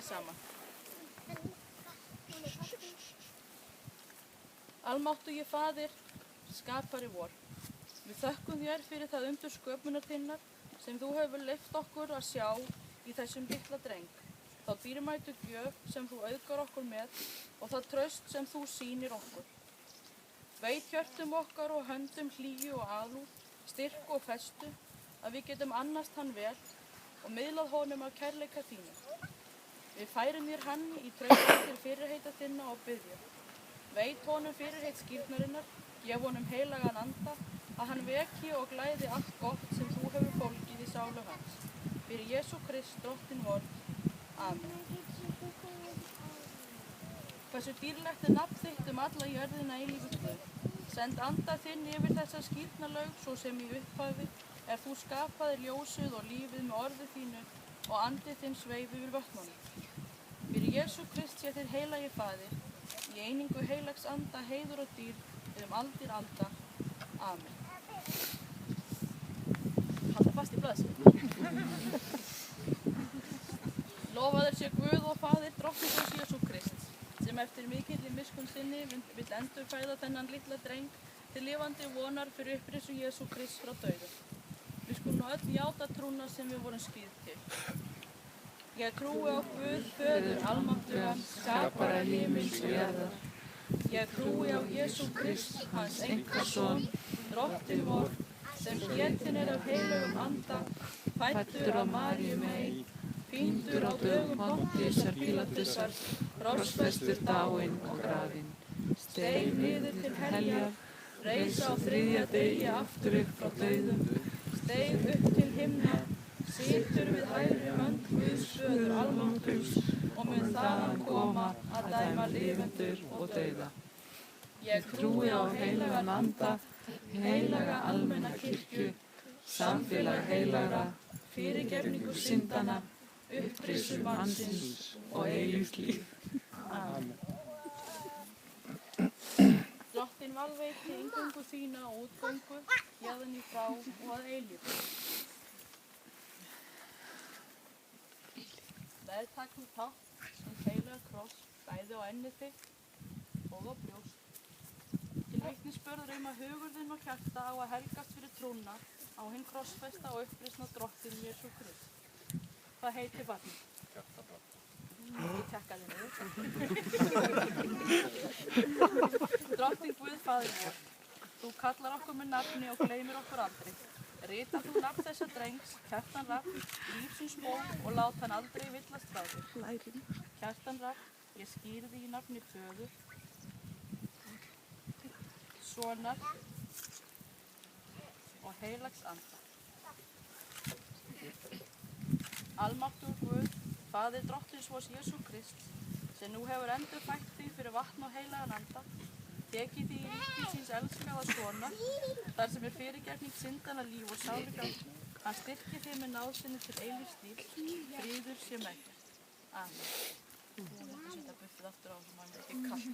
saman. Almáttugi Faðir, skapari vor, við þökkum þér fyrir það undur sköpunar þinnar sem þú hefur leyft okkur að sjá í þessum litla dreng, þá dýrmætu gjöf sem þú auðgar okkur með og það traust sem þú sýnir okkur. Veit hjörtum okkar og höndum hlýju og alúð, styrk og festu, að við getum annast hann vel og miðlað honum af kærleika þínu. Við færum þér hann í trausti til fyrirheita þinna og biðja. Veit honum fyrirheit skírnarinnar, gef honum heilagan anda, að hann veki og glæði allt gott sem þú hefur fólgið í sálu hans. Fyrir Jesú Krist, drottinn vor. Amen. Hversu dýrlegt nafn þitt alla jörðina eilífur Guð. Send anda þinn yfir þessa skírnarlaug, svo sem í upphafi þú skapaðir ljósið og lífið með orði þínu og andið þinn sveif yfir vötnunum. Fyrir Jesú Krist sé þér heilagi Faðir, í einingu heilags anda, heiður og dýrð, aldir alda. Amen. Halda fast í blaðsinn. Lofaður sé Guð og Faðir drottins Jesú Krist, sem eftir mikilli miskunn sinni vill endurfæða þennan litla dreng til lifandi vonar fyrir upprisu Jesú Krist frá dauðum. Við skulum nú öll játa trúna sem við vorum skírð til. Ég trúi á Guð, Föður almáttugan, skapara himins og jarðar. Ég trúi á Jesú Krist, hans einkason, drottinn vor, sem getinn af heilögum anda, fæddur af Maríu mey, píndur á dögum Pontíusar Pílatusar, krossfestur, dáinn og grafinn, steig niður til heljar, reis á þriðja degi aftur upp frá dauðum, steig upp til himna, situr við hægri hönd Guðs Föður almáttugs og mun þaðan koma að dæma lifendur og dauða. Ég trúi á heilagan anda, heilaga almenna kirkju, samfélag heilagra, fyrirgefningu syndana, upprisu mannsins og eilíft líf. Amen. Drottinn valveiti inngöngu þína og útgöngu, héðan í frá og að eilífu. Meðtak þú tátt sem heilaga kross, bæði á ennið þitt og á brjóst. Til vitnisburður að hugur þinn og hjarta á að helgast fyrir trúna á hinn krossfesta og upprisna drottinn Jesú Krist. Hvað heitir barnið? Ég tekkaði niður. Drottinn Guð Faðir vor, þú kallar okkur með nafni og gleymir okkur aldrei. Rita þú nafn þessa drengs, Kjartan Rafn, lífsins bók og lát hann aldrei villast frá þér. Kjartan Rafn, ég skýri þig í nafni Föður, Sonar og heilags anda. Almáttugur Guð, Faðir drottins vors Jesú Krist, sem nú hefur endurfætt þig fyrir vatn og heilagan anda, tekið þig í ríki síns elskaða Sonar, þar sem fyrirgefning syndana líf og sálugjald, hann styrkir þig með náð sinni til eilífs líf, fríður sé með þér. Amen. Þú þetta setja buffið aftur á sem hann ekki kalt.